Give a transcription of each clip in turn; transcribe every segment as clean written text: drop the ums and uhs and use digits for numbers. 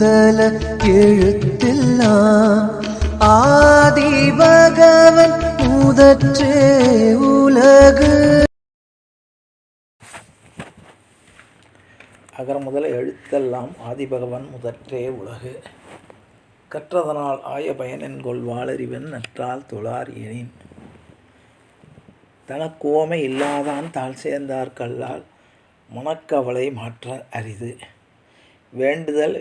முதல எழுத்தெல்லாம் ஆதி பகவன் முதற்றே உலகு. அகர முதல எழுத்தெல்லாம் ஆதிபகவன் முதற்றே உலகு. கற்றதனால் ஆய பயனென்கொள் வாளறிவன் நற்றால் தொழார் எனின். தனக்கோமை இல்லாதான் தாழ் சேர்ந்தார் கல்லால் மனக்கவலை மாற்ற அரிது. வேண்டுதல்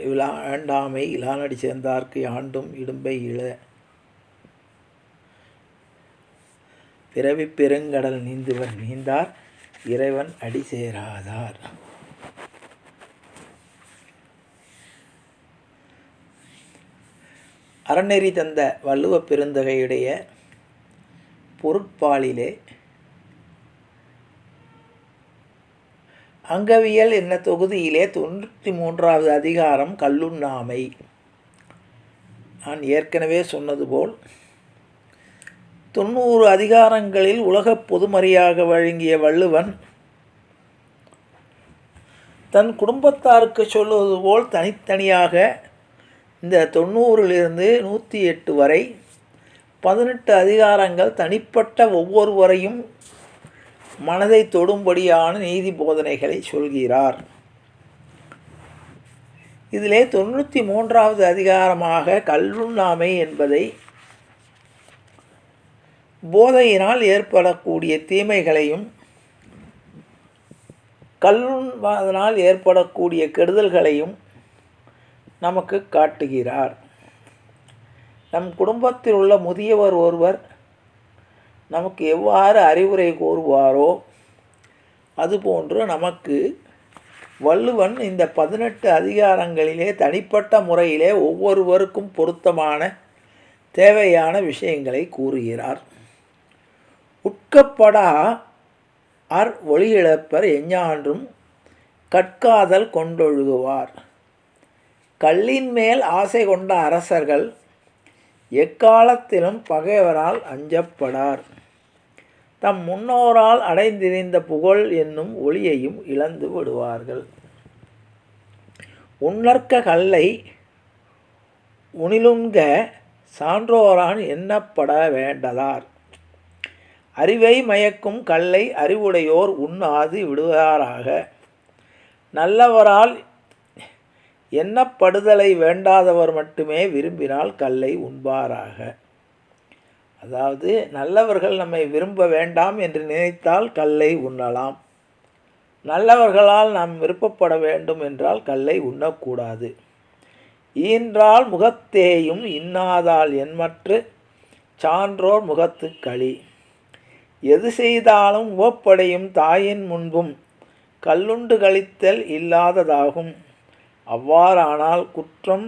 வேண்டாமை இலானடி சேர்ந்தார்க்கு ஆண்டும் இடும்பை இழ. பிறவி பெருங்கடல் நீந்துவர் நீந்தார் இறைவன் அடி சேராதார். அறநெறி தந்த வள்ளுவ பெருந்தகையுடைய பொருட்பாலிலே அங்கவியல் என்ன தொகுதியிலே 93வது அதிகாரம் கல்லுண்ணாமை. நான் ஏற்கனவே சொன்னது போல் 90 அதிகாரங்களில் உலகப் பொதுமறையாக வழங்கிய வள்ளுவன் தன் குடும்பத்தாருக்கு சொல்லுவது போல் தனித்தனியாக இந்த 90லிருந்து 108 வரை 18 அதிகாரங்கள் தனிப்பட்ட ஒவ்வொருவரையும் மனதை தொடும்படியான நீதி போதனைகளை சொல்கிறார். இதிலே 93வது அதிகாரமாக கல்லுண்ணாமை என்பதை போதையினால் ஏற்படக்கூடிய தீமைகளையும் கல்லுண்பதனால் ஏற்படக்கூடிய கெடுதல்களையும் நமக்கு காட்டுகிறார். நம் குடும்பத்தில் உள்ள முதியவர் ஒருவர் நமக்கு எவ்வாறு அறிவுரை கூறுவாரோ அதுபோன்று நமக்கு வள்ளுவன் இந்த 18 அதிகாரங்களிலே தனிப்பட்ட முறையிலே ஒவ்வொருவருக்கும் பொருத்தமான தேவையான விஷயங்களை கூறுகிறார். உட்கப்படா அர் ஒளியிழப்பர் எஞ்ஞான்றும் கற்காதல் கொண்டொழுகுவார். கல்லின் மேல் ஆசை கொண்ட அரசர்கள் எக்காலத்திலும் பகைவரால் அஞ்சப்படார். தம் முன்னோரால் அடைந்திருந்த புகழ் என்னும் ஒளியையும் இழந்து விடுவார்கள். உன்னற்க கல்லை உணிலுண்க சான்றோரான் எண்ணப்பட வேண்டலார். அறிவை மயக்கும் கல்லை அறிவுடையோர் உண்ணாது விடுவாராக. நல்லவரால் எண்ணப்படுதலை வேண்டாதவர் மட்டுமே விரும்பினால் கல்லை உண்பாராக. அதாவது நல்லவர்கள் நம்மை விரும்ப வேண்டாம் என்று நினைத்தால் கல்லை உண்ணலாம். நல்லவர்களால் நாம் விருப்பப்பட வேண்டும் என்றால் கல்லை உண்ணக்கூடாது. ஈன்றால் முகத்தேயும் இன்னாதால் என்மற்று சான்றோர் முகத்து களி. எது செய்தாலும் உவப்படையும் தாயின் முன்பும் கல்லுண்டு கழித்தல் இல்லாததாகும். அவ்வாறானால் குற்றம்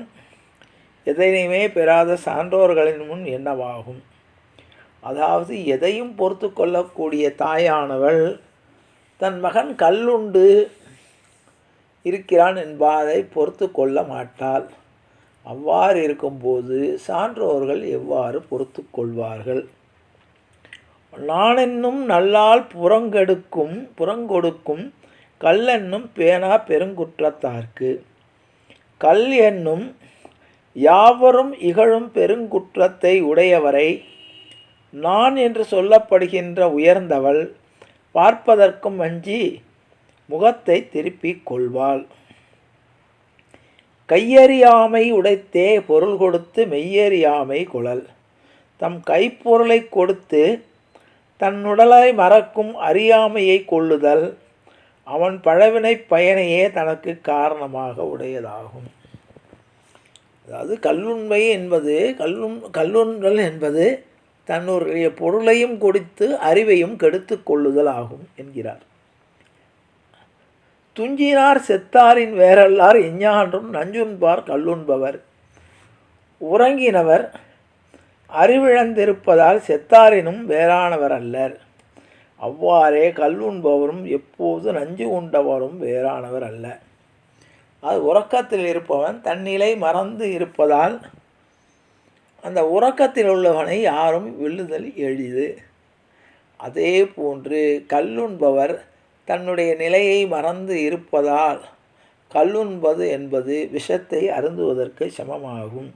எதையுமே பெறாத சான்றோர்களின் முன் என்னவாகும். அதாவது எதையும் பொறுத்து கொள்ளக்கூடிய தாயானவள் தன் மகன் கல்லுண்டு இருக்கிறான் என்பதை பொறுத்து கொள்ள மாட்டாள். அவ்வாறு இருக்கும்போது சான்றோர்கள் எவ்வாறு பொறுத்து கொள்வார்கள்? நானென்னும் நல்லால் புறங்கொடுக்கும் கல்லென்னும் பேணா பெருங்குற்றத்தார்க்கு. கல் என்னும் யாவரும் இகழும் பெருங்குற்றத்தை உடையவரை நான் என்று சொல்லப்படுகின்ற உயர்ந்தவள் பார்ப்பதற்கும் அஞ்சி முகத்தை திருப்பிக் கொள்வாள். கையறியாமை உடைத்தே பொருள் கொடுத்து மெய்யறியாமை கொளல். தம் கைப்பொருளை கொடுத்து தன்னுடலை மறக்கும் அறியாமையை கொள்ளுதல் அவன் பழவினை பயனையே தனக்கு காரணமாக உடையதாகும். அதாவது கல்லுண்மை என்பது கல்லுண்கள் என்பது தன்னுடைய பொருளையும் கொடுத்து அறிவையும் கெடுத்து கொள்ளுதல் ஆகும் என்கிறார். துஞ்சினார் செத்தாரின் வேறல்லார் எஞ்ஞான்றும் நஞ்சுண்பார் கல்லுண்பவர். உறங்கினவர் அறிவிழந்திருப்பதால் செத்தாரினும் வேறானவர் அல்லர். அவ்வாறே கல்லுண்பவரும் எப்போது நஞ்சு உண்டவரும் வேறானவர் அல்ல. அது உறக்கத்தில் இருப்பவன் தன்னிலை மறந்து இருப்பதால் அந்த உறக்கத்தில் உள்ளவனை யாரும் வெல்லுதல் எளிது. அதே போன்று கல்லுண்பவர் தன்னுடைய நிலையை மறந்து இருப்பதால் கல்லுண்பது என்பது விஷத்தை அருந்துவதற்கு சமமாகும்.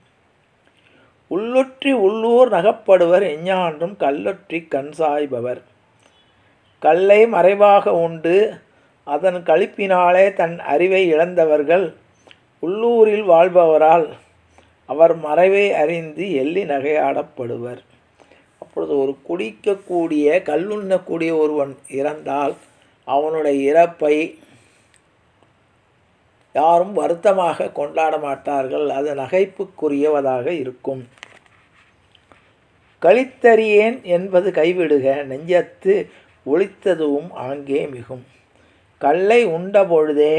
உள்ளொற்றி உள்ளூர் நகப்படுவர் எஞ்ஞான்றும் கல்லொற்றி கண் சாய்பவர். கல்லை மறைவாக உண்டு அதன் களிப்பினாலே தன் அறிவை இழந்தவர்கள் உள்ளூரில் வாழ்பவரால் அவர் மறைவை அறிந்து எள்ளி நகையாடப்படுவர். அப்பொழுது ஒரு குடிக்கக்கூடிய கல்லுண்ணக்கூடிய ஒருவன் இறந்தால் அவனுடைய இறப்பை யாரும் வருத்தமாக கொண்டாட மாட்டார்கள். அது நகைப்புக்குரியவதாக இருக்கும். கழித்தறியேன் என்பது கைவிடுக நெஞ்சத்து ஒளித்ததுவும் ஆங்கே மிகும். கல்லை உண்ட பொழுதே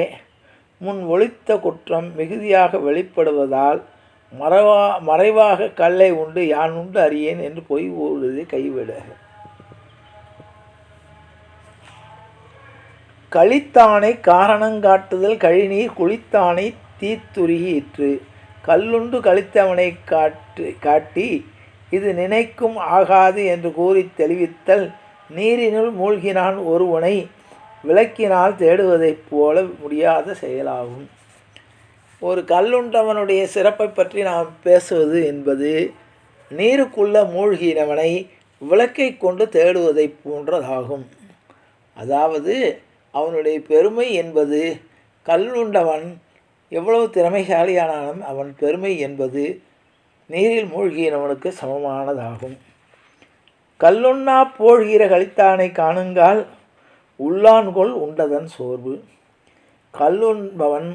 முன் ஒளித்த குற்றம் மிகுதியாக வெளிப்படுவதால் மறைவாக கல்லை உண்டு யான் உண்டு அறியேன் என்று பொய் கூறுவதை கைவிடுக. கழித்தானை காரணங்காட்டுதல் கழிநீர் குளித்தானை தீத்துருகிற்று. கல்லுண்டு கழித்தவனை காட்டி இது நினைக்கும் ஆகாது என்று கூறி தெளிவித்தல் நீரினுள் மூழ்கினான் ஒருவனை விளக்கினால் தேடுவதைப் போல முடியாத செயலாகும். ஒரு கல்லுண்டவனுடைய சிறப்பை பற்றி நாம் பேசுவது என்பது நீருக்குள்ள மூழ்கினவனை விளக்கை கொண்டு தேடுவதை போன்றதாகும். அதாவது அவனுடைய பெருமை என்பது கல்லுண்டவன் எவ்வளவு திறமைசாலியானாலும் அவன் பெருமை என்பது நீரில் மூழ்கினவனுக்கு சமமானதாகும். கல்லுண்ணா போழ்கிற கழித்தானை காணுங்கால் உள்ளான்கொள் உண்டதன் சோர்வு. கல்லுண்பவன்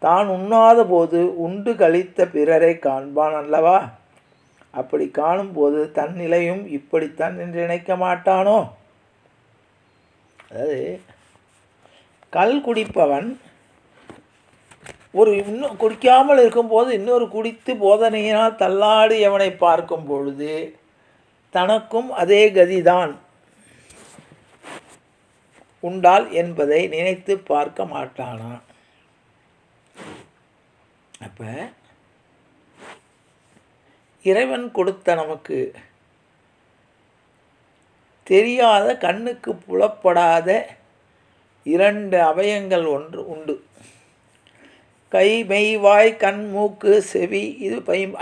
தான் உண்ணாத போது உண்டு கழித்த பிறரை காண்பான் அல்லவா? அப்படி காணும்போது தன் நிலையும் இப்படித்தான் என்று நினைக்க மாட்டானோ? அதாவது கல் குடிப்பவன் இன்னும் குடிக்காமல் இருக்கும்போது இன்னொரு குடித்து போதனையினால் தள்ளாடி எவனை பார்க்கும் பொழுது தனக்கும் அதே கதிதான் உண்டால் என்பதை நினைத்து பார்க்க மாட்டானா? அப்போ இறைவன் கொடுத்த நமக்கு தெரியாத கண்ணுக்கு புலப்படாத 2 அவயங்கள் ஒன்று உண்டு. கை மெய் வாய் கண் மூக்கு செவி, இது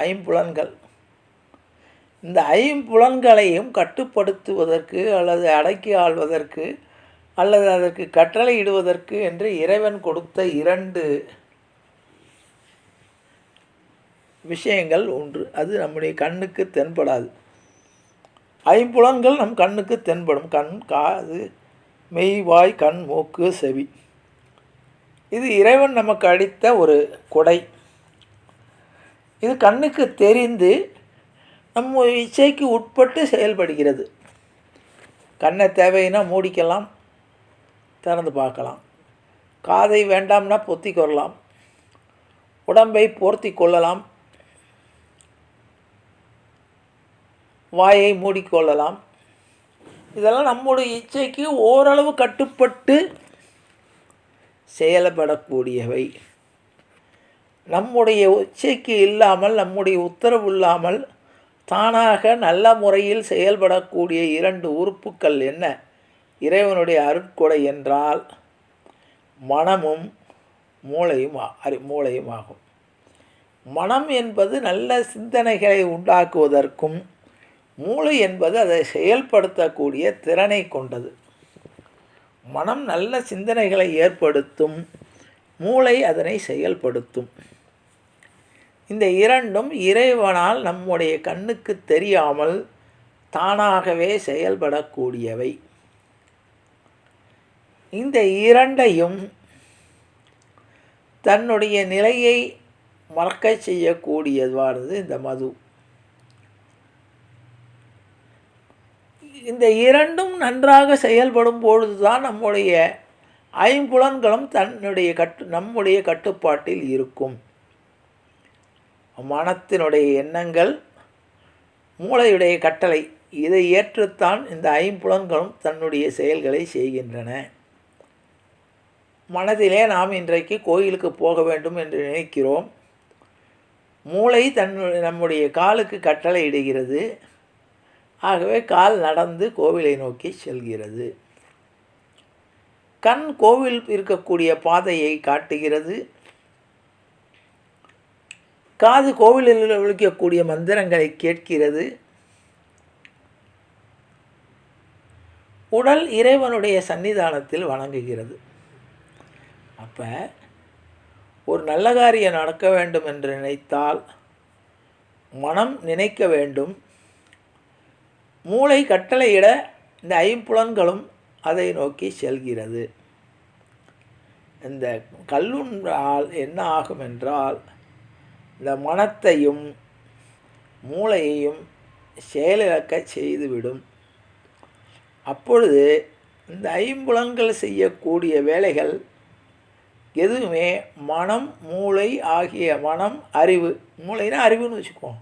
5 இந்த 5 கட்டுப்படுத்துவதற்கு அல்லது அடக்கி ஆள்வதற்கு அல்லது அதற்கு கட்டளையிடுவதற்கு என்று இறைவன் கொடுத்த 2 விஷயங்கள் ஒன்று. அது நம்முடைய கண்ணுக்கு தென்படாது. 5 நம் கண்ணுக்கு தென்படும். கண், காது, மெய், வாய், கண், மூக்கு, செவி. இது இறைவன் நமக்கு அளித்த ஒரு கொடை. இது கண்ணுக்கு தெரிந்து நம்ம இச்சைக்கு உட்பட்டு செயல்படுகிறது. கண்ணை தேவைன்னா மூடிக்கலாம், திறந்து பார்க்கலாம். காதை வேண்டாம்னா பொத்தி கொள்ளலாம். உடம்பை போர்த்தி கொள்ளலாம். வாயை மூடிக்கொள்ளலாம். இதெல்லாம் நம்முடைய இச்சைக்கு ஓரளவு கட்டுப்பட்டு செயல்படக்கூடியவை. நம்முடைய இச்சைக்கு இல்லாமல், நம்முடைய உத்தரவு இல்லாமல் தானாக நல்ல முறையில் செயல்படக்கூடிய 2 உறுப்புக்கள் என்ன? இறைவனுடைய அருட்கொடை என்றால் மனமும் மூளையும் ஆகும். மனம் என்பது நல்ல சிந்தனைகளை உண்டாக்குவதற்கும், மூளை என்பது அதை செயல்படுத்தக்கூடிய திறனை கொண்டது. மனம் நல்ல சிந்தனைகளை ஏற்படுத்தும், மூளை அதனை செயல்படுத்தும். இந்த 2ம் இறைவனால் நம்முடைய கண்ணுக்கு தெரியாமல் தானாகவே செயல்படக்கூடியவை. இந்த 2ஐயும் தன்னுடைய நிலையை மறக்க செய்யக்கூடியதானது இந்த மது. இந்த 2ம் நன்றாக செயல்படும் பொழுதுதான் நம்முடைய 5 நம்முடைய கட்டுப்பாட்டில் இருக்கும். மனத்தினுடைய எண்ணங்கள், மூளையுடைய கட்டளை, இதை ஏற்றுத்தான் இந்த 5 தன்னுடைய செயல்களை செய்கின்றன. மனதிலே நாம் இன்றைக்கு கோயிலுக்கு போக வேண்டும் என்று நினைக்கிறோம். மூளை நம்முடைய காலுக்கு கட்டளை இடுகிறது. ஆகவே கால் நடந்து கோவிலை நோக்கி செல்கிறது. கண் கோவில் இருக்கக்கூடிய பாதையை காட்டுகிறது. காது கோவிலில் ஒலிக்கக்கூடிய மந்திரங்களை கேட்கிறது. உடல் இறைவனுடைய சன்னிதானத்தில் வணங்குகிறது. அப்போ ஒரு நல்ல காரியம் நடக்க வேண்டும் என்று நினைத்தால் மனம் நினைக்க வேண்டும். மூளை கட்டளையிட இந்த ஐம்புலன்களும் அதை நோக்கி செல்கிறது. இந்த கல்லுன்றால் என்ன ஆகும் என்றால் இந்த மனத்தையும் மூளையையும் செயலிழக்க செய்துவிடும். அப்பொழுது இந்த ஐம்புலன்கள் செய்யக்கூடிய வேலைகள் எதுவுமே மனம் மூளை ஆகிய மனம் அறிவு, மூளைனா அறிவுன்னு வச்சுக்குவோம்,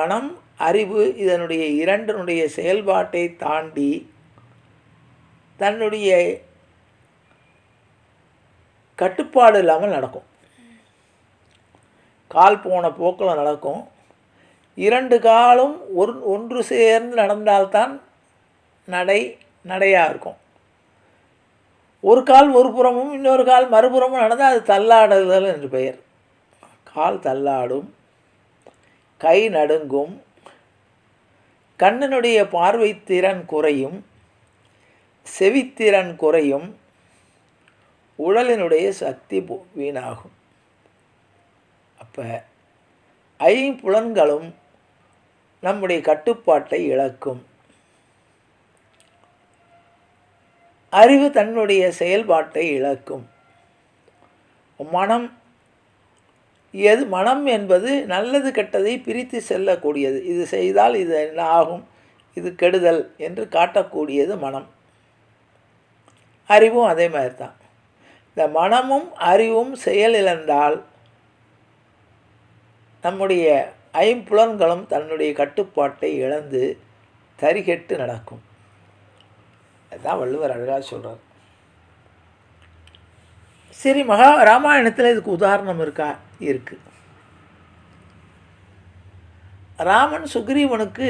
மனம் அறிவு இதனுடைய இரண்டினுடைய செயல்பாட்டை தாண்டி தன்னுடைய கட்டுப்பாடு இல்லாமல் நடக்கும். கால் போன போக்கில் நடக்கும். இரண்டு காலும் ஒன்று சேர்ந்து நடந்தால்தான் நடையாக இருக்கும். ஒரு கால் ஒரு புறமும் இன்னொரு கால் மறுபுறமும் நடந்தால் அது தள்ளாடுதல் என்று பெயர். கால் தள்ளாடும், கை நடுங்கும், கண்ணினுடைய பார்வை திறன் குறையும், செவித்திறன் குறையும், உடலினுடைய சக்தி வீணாகும். அப்போ ஐம்புலன்களும் நம்முடைய கட்டுப்பாட்டை இழக்கும். அறிவு தன்னுடைய செயல்பாட்டை இழக்கும். மனம் என்பது நல்லது கெட்டதை பிரித்து செல்லக்கூடியது. இது செய்தால் இது என்ன ஆகும், இது கெடுதல் என்று காட்டக்கூடியது மனம். அறிவும் அதே மாதிரி தான். இந்த மனமும் அறிவும் செயலிழந்தால் நம்முடைய ஐம்புலன்களும் தன்னுடைய கட்டுப்பாட்டை இழந்து தரிகெட்டு நடக்கும். அதுதான் வள்ளுவர் அழகாக சொல்கிறார். சரி, ராமாயணத்தில் இதுக்கு உதாரணம் இருக்கா? இருக்குது. ராமன் சுக்ரீவனுக்கு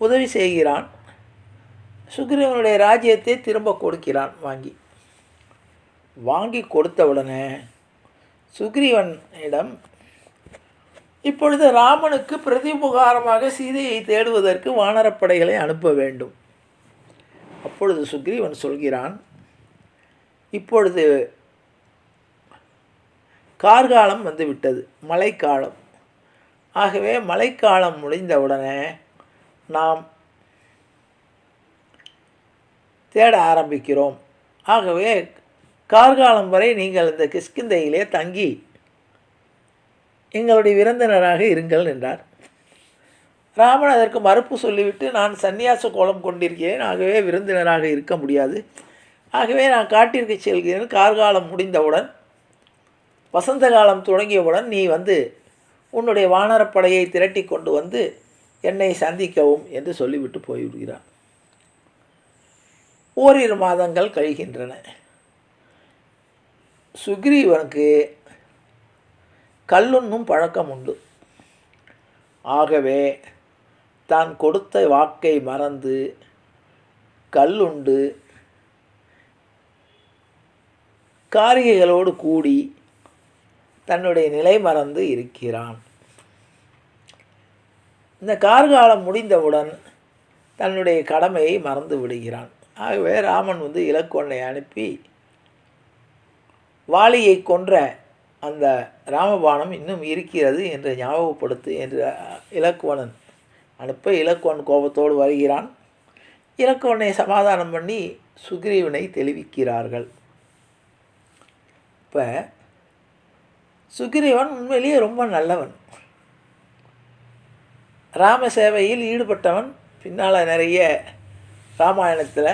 உதவி செய்கிறான். சுக்ரீவனுடைய ராஜ்யத்தை திரும்ப கொடுக்கிறான். வாங்கி கொடுத்த உடனே சுக்ரீவனிடம் இப்பொழுது ராமனுக்கு பிரதிபகாரமாக சீதையை தேடுவதற்கு வானரப்படைகளை அனுப்ப வேண்டும். அப்பொழுது சுக்ரீவன் சொல்கிறான், இப்பொழுது கார்காலம் வந்துவிட்டது, மழைக்காலம். ஆகவே மழைக்காலம் முடிந்தவுடனே நாம் தேட ஆரம்பிக்கிறோம். ஆகவே கார்காலம் வரை நீங்கள் இந்த கிஷ்கிந்தையிலே தங்கி எங்களுடைய விருந்தினராக இருங்கள் என்றார். ராமன் அதற்கு மறுப்பு சொல்லிவிட்டு, நான் சந்நியாச கோலம் கொண்டிருக்கிறேன், ஆகவே விருந்தினராக இருக்க முடியாது, ஆகவே நான் காட்டிற்கு செல்கிறேன். கார்காலம் முடிந்தவுடன், வசந்த காலம் தொடங்கியவுடன் நீ உன்னுடைய வானரப்படையை திரட்டி கொண்டு என்னை சந்திக்கவும் என்று சொல்லிவிட்டு போய்விடுகிறான். ஓரிரு மாதங்கள் கழிகின்றன. சுக்ரீவனுக்கு கல்லுண்ணும் பழக்கம் உண்டு. ஆகவே தான் கொடுத்த வாக்கை மறந்து கல்லுண்டு காரிகைகளோடு கூடி தன்னுடைய நிலை மறந்து இருக்கிறான். இந்த கார்காலம் முடிந்தவுடன் தன்னுடைய கடமையை மறந்து விடுகிறான். ஆகவே ராமன் இலக்குவனை அனுப்பி வாலியை கொன்ற அந்த ராமபாணம் இன்னும் இருக்கிறது என்று ஞாபகப்படுத்து என்று இலக்குவனன் அனுப்ப, இலக்குவன் கோபத்தோடு வருகிறான். இலக்குவனை சமாதானம் பண்ணி சுக்ரீவனை தெளிவிக்கிறார்கள். இப்போ சுக்ரீவன் உண்மையிலேயே ரொம்ப நல்லவன், ராம சேவையில் ஈடுபட்டவன். பின்னால் நிறைய ராமாயணத்தில்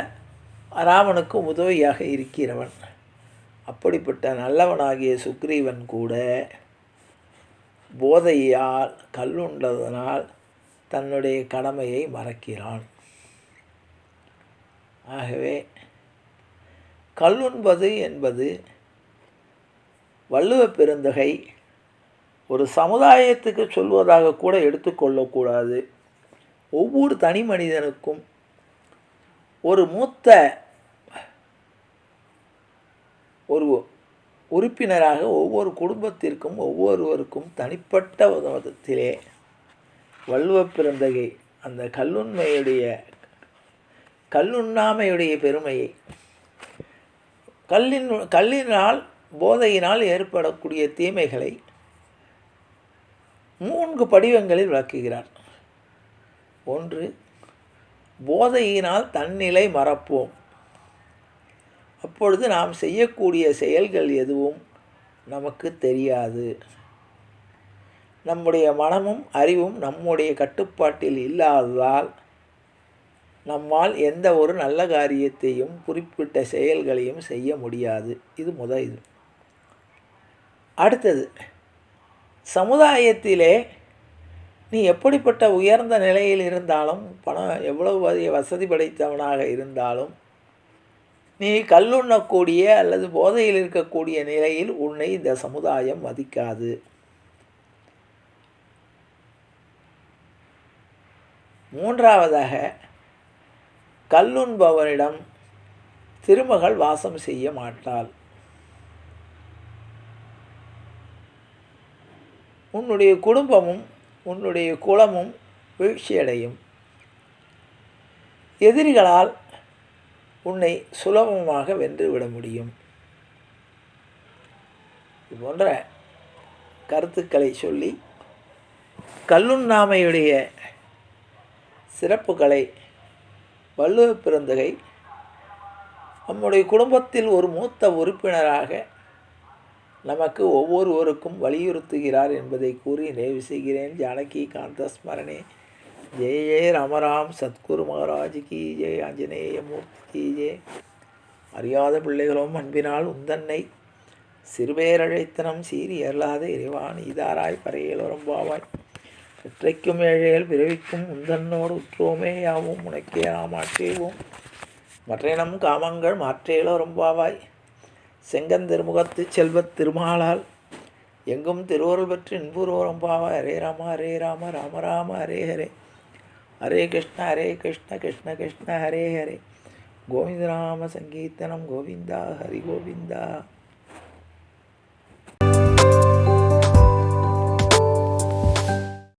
ராமனுக்கு உதவியாக இருக்கிறவன். அப்படிப்பட்ட நல்லவனாகிய சுக்ரீவன் கூட போதையால் கல்லுண்டதனால் தன்னுடைய கடமையை மறக்கிறான். ஆகவே கல்லுண்பது என்பது வள்ளுவ பெருந்தகை ஒரு சமுதாயத்துக்கு சொல்வதாக கூட எடுத்துக்கொள்ளக்கூடாது. ஒவ்வொரு தனி மனிதனுக்கும் ஒரு மூத்த ஒரு உறுப்பினராக ஒவ்வொரு குடும்பத்திற்கும் ஒவ்வொருவருக்கும் தனிப்பட்ட விதத்திலே வள்ளுவப் பிறந்தகை அந்த கல்லுண்ணாமையுடைய பெருமையை, கல்லினால் போதையினால் ஏற்படக்கூடிய தீமைகளை 3 படிவங்களில் விளக்குகிறார். 1, போதையினால் தன்னிலை மறப்போம். அப்பொழுது நாம் செய்யக்கூடிய செயல்கள் எதுவும் நமக்கு தெரியாது. நம்முடைய மனமும் அறிவும் நம்முடைய கட்டுப்பாட்டில் இல்லாததால் நம்மால் எந்த ஒரு நல்ல காரியத்தையும் குறிப்பிட்ட செயல்களையும் செய்ய முடியாது. இது இது. அடுத்தது, சமுதாயத்திலே நீ எப்படிப்பட்ட உயர்ந்த நிலையில் இருந்தாலும், பணம் எவ்வளவு வசதி படைத்தவனாக இருந்தாலும், நீ கல்லுண்ணக்கூடிய அல்லது போதையில் இருக்கக்கூடிய நிலையில் உன்னை இந்த சமுதாயம் மதிக்காது. 3வதாக, கல்லுண்பவனிடம் திருமகள் வாசம் செய்ய மாட்டாள். உன்னுடைய குடும்பமும் உன்னுடைய குலமும் வீழ்ச்சியடையும். எதிரிகளால் உன்னை சுலபமாக வென்றுவிட முடியும். இது போன்ற கருத்துக்களை சொல்லி கல்லுண்ணாமையுடைய சிறப்புகளை வள்ளுவப் பிறந்தகை நம்முடைய குடும்பத்தில் ஒரு மூத்த உறுப்பினராக நமக்கு ஒவ்வொருவருக்கும் வலியுறுத்துகிறார் என்பதை கூறி நிறைவு செய்கிறேன். ஜானகி காந்த ஸ்மரணே. ஜெய ஜெய ராமராம் சத்குரு மகாராஜ் கி ஜெய், ஆஞ்சநேய மூர்த்தி கி ஜெய். அறியாத பிள்ளைகளும் அன்பினால் உந்தன்னை சிறுபேரழைத்தனம் சீறி அருளாத இறைவான் ஈதாராய் பறையலொரும்பாவாய். பெற்றைக்கும் ஏழைகள் பிறவிக்கும் உந்தன்னோடு உற்றோமே யாவும் உனக்கே நாம் ஆற்றேவோம். மற்றைனம் காமங்கள் மாற்றேலொரும்பாவாய். செங்கந்திருமுகத்து செல்வத் திருமாலால் எங்கும் திருவருள் பெற்று இன்புறோரம்பாவாய். ஹரே ராம ஹரே ராம ராம ராம ஹரே ஹரே. ஹரே கிருஷ்ண கிருஷ்ண கிருஷ்ண ஹரே ஹரே. கோவிந்த நாம சங்கீர்த்தனம் கோவிந்தா ஹரி கோவிந்தா.